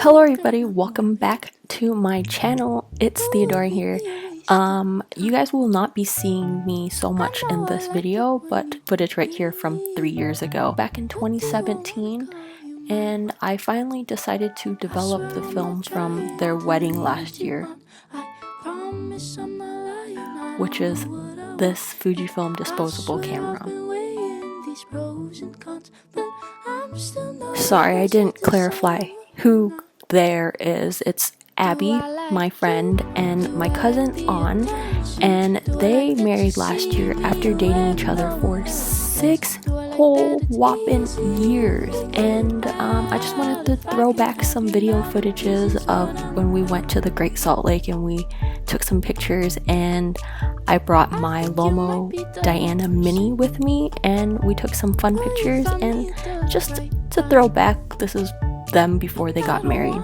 Hello everybody, welcome back to my channel. It's Theodora here. You guys will not be seeing me so much in this video, but footage right here from 3 years ago, back in 2017, and I finally decided to develop the film from their wedding last year, which is this Fujifilm disposable camera. Sorry, I didn't clarify who there is. It's Abby, my friend, and my cousin An, and they married last year after dating each other for 6 whole whopping years. And I just wanted to throw back some video footages of when we went to the Great Salt Lake and we took some pictures, and I brought my Lomo Diana Mini with me and we took some fun pictures. And just to throw back, this is them before they got married.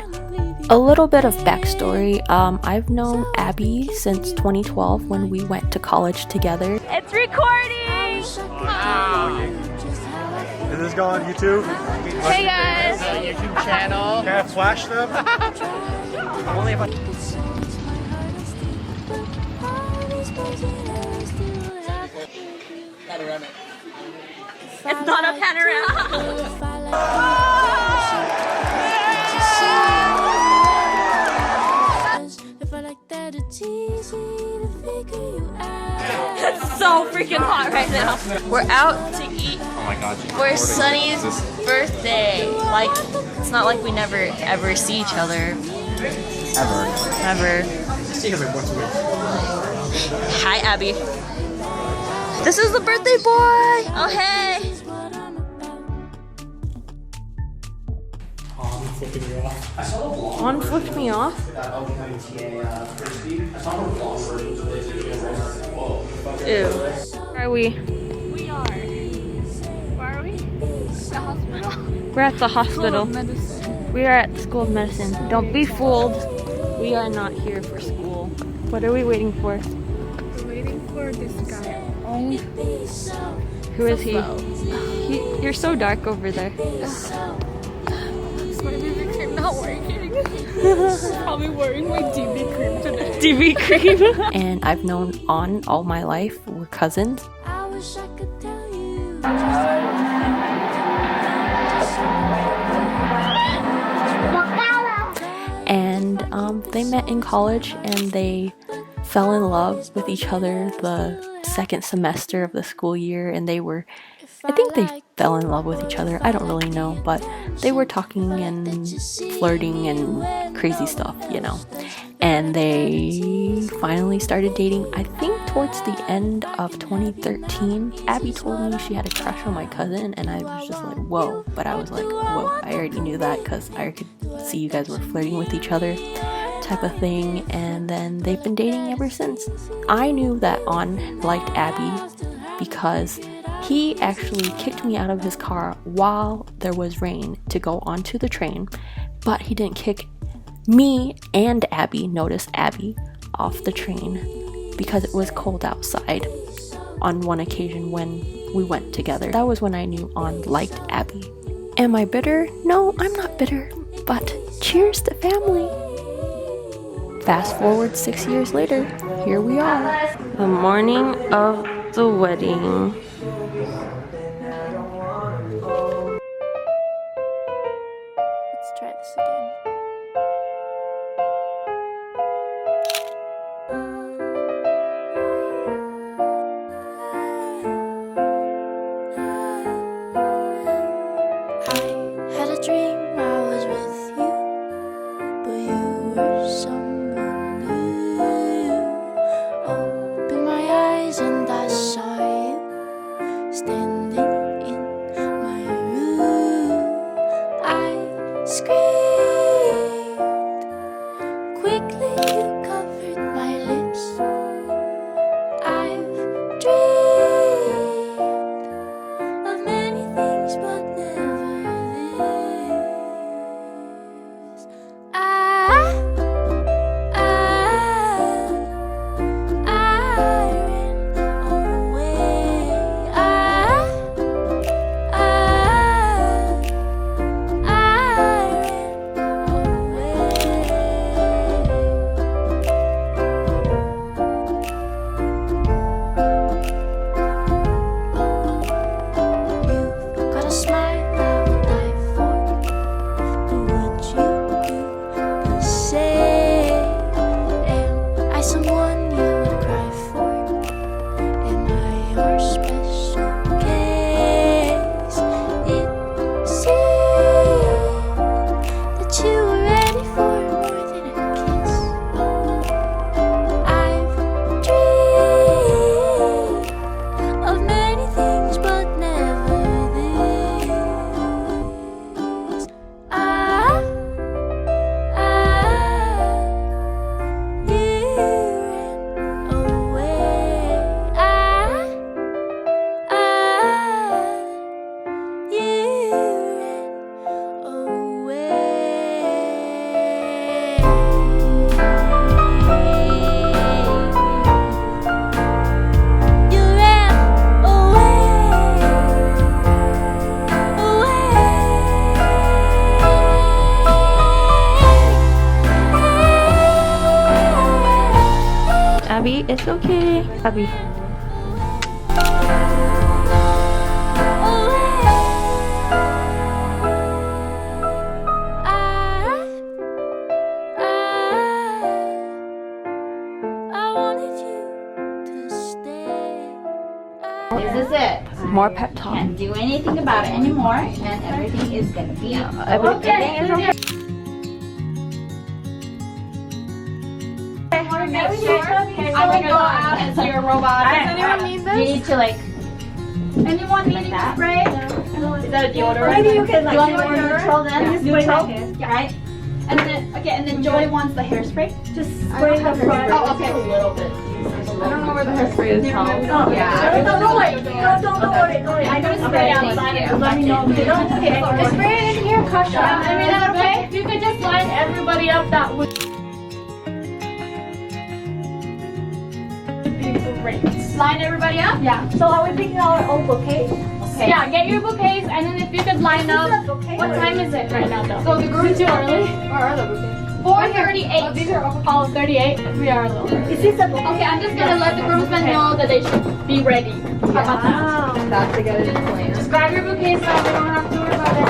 A little bit of backstory, I've known Abby since 2012 when we went to college together. It's recording! Wow. Is this going on YouTube? Hey guys! YouTube channel. Can I flash them? Only if I... Panoramic. It's not a panorama! It's so freaking hot right now. We're out to eat for Sunny's birthday. Like, it's not like we never ever see each other. Ever. See him once a week. Hi, Abby. This is the birthday boy! Oh, hey! On flipped me off. Ew. Where are we? We are. Where are we? The hospital. We're at the hospital. School of Medicine. We are at the School of Medicine. Don't be fooled. We are not here for school. What are we waiting for? We're waiting for this guy. Who is he? You're so dark over there. Is my BB cream not working? Probably wearing my DB cream today. DB cream. And I've known An all my life. We're cousins. And they met in college and they fell in love with each other the second semester of the school year, and I think they fell in love with each other. I don't really know, but they were talking and flirting and crazy stuff, you know. And they finally started dating, I think towards the end of 2013. Abby told me she had a crush on my cousin, and I was just like, whoa. But I was like, whoa, I already knew that because I could see you guys were flirting with each other, type of thing. And then they've been dating ever since. I knew that An liked Abby because he actually kicked me out of his car while there was rain to go onto the train, but he didn't kick me and Abby, notice Abby, off the train because it was cold outside on one occasion when we went together. That was when I knew An liked Abby. Am I bitter? No, I'm not bitter, but cheers to family. Fast forward 6 years later, here we are. The morning of the wedding. Let's try this again. I had a dream I was with you, but you were someone new. Opened my eyes and I saw you standing in my room. I screamed. Quickly you covered my lips. I've dreamed of many things, but never this. I ran away. I Abby, it's okay. Abby. This is it. More pep talk. Can't do anything about it anymore, and everything is gonna be Everything is okay. I'm gonna go out and see your robot. Does anyone need this? You need to like. Anyone need that? Spray? Is that a deodorant? Maybe you can like. Do you want more neutral then? Neutral, yeah. Right? And then and then Joy wants the hairspray. Just spray the front. Oh, okay. A little bit. I don't know where the hairspray is from. Oh, yeah. Don't worry. Don't worry. I'm gonna spray outside. Let me know. Okay. Just spray it in here, Kasha. I mean, is that okay? If you could just line everybody up, that would be great. Line everybody up? Yeah. So are we picking our own bouquet? Okay. Yeah, get your bouquets, and then if you could line up. What time is it right now, though? So the group's too early. Where are the bouquets? 4:38. These are all 38. We are a little early. Is this a bouquet? Okay, I'm just gonna let the groomsmen know that they should be ready. How about that? That's to get it in plan. Just grab your bouquets so we don't have to worry about it.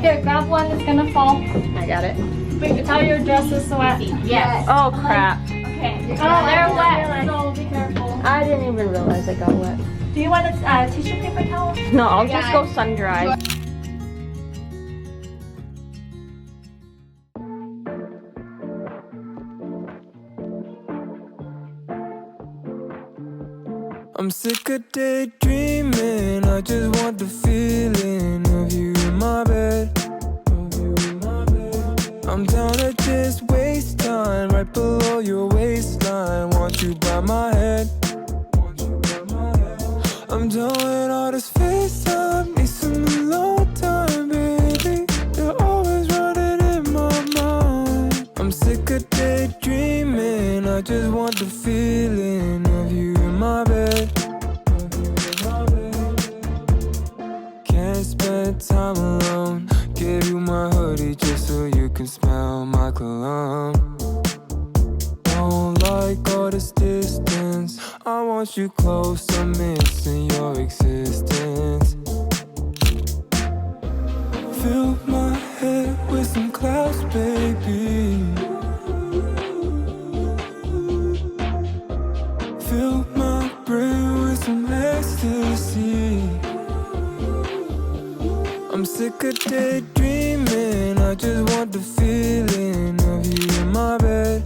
Here, grab one that's gonna fall. I got it. Wait, tell your dress is wet. Yes. Oh crap. Okay. Oh, they're wet, so be careful. I didn't even realize I got wet. Do you want a tissue paper towel? No, I'll just go sun dry. I'm sick of daydreaming. I just want the feeling of you in my bed. I'm down to just waste time right below your waistline. Want you by my head. I'm done with all this FaceTime. Need some alone time, baby. You're always running in my mind. I'm sick of daydreaming. I just want the feeling of you in my bed. Can't spend time alone. Give you my hoodie just so you can smell my cologne. Don't like all this distance. I want you close, I'm missing your existence. Fill my head with some clouds, baby. Fill my brain with some ecstasy. I'm sick of daydreaming. I just want the feeling of you in my bed.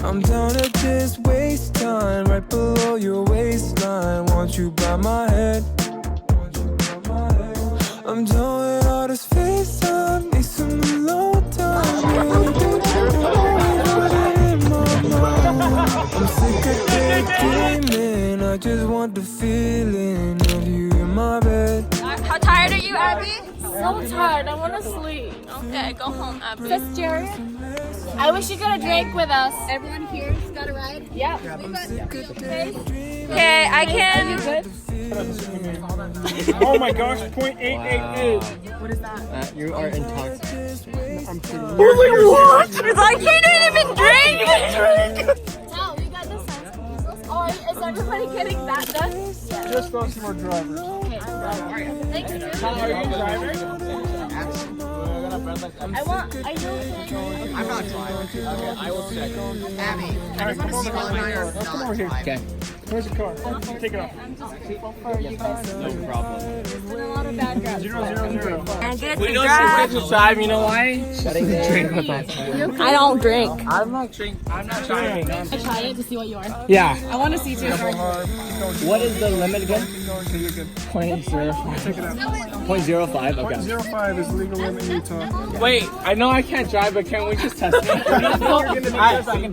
I'm down to just waste time right below your waistline. Want you by my head. I'm done with all this FaceTime. Need some alone time. I'm sick of daydreaming. I just want the feeling of you in my bed. How tired are you, Abby? So tired. I want to sleep. Okay, go home, Abby. Is this Jared? I wish you could have drank with us. Everyone here's got a ride? Yeah. Okay, I can. Are you good? Oh my gosh, 0.888. What is that? You are intoxicated. I'm kidding. What? Because I can't even drink. No, we got this one. Oh, is everybody getting that done? Yeah. Just those who are drivers. Okay. Thanks, dude. Are you driving? I know. I'm not driving. Okay, I will check. Abby, Alright, come over here. not Come over here. Okay. Where's the car? Take it off. I'm just grateful for you guys. No problem. There's been a lot of bad drugs. 000. And good We don't get to drive, you know why? Shutting drink with us. I don't drink. I'm not drinking. I'm not driving. I try it to see what you are. Yeah. I want to see too. What is the limit again? 0.05. Take it out. 0.05? Okay. 0.05 is legal limit in Utah. Wait, I know I can't drive, but can't we just test it?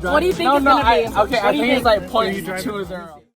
What do you think it's gonna be? Okay, I think it's like 0.20.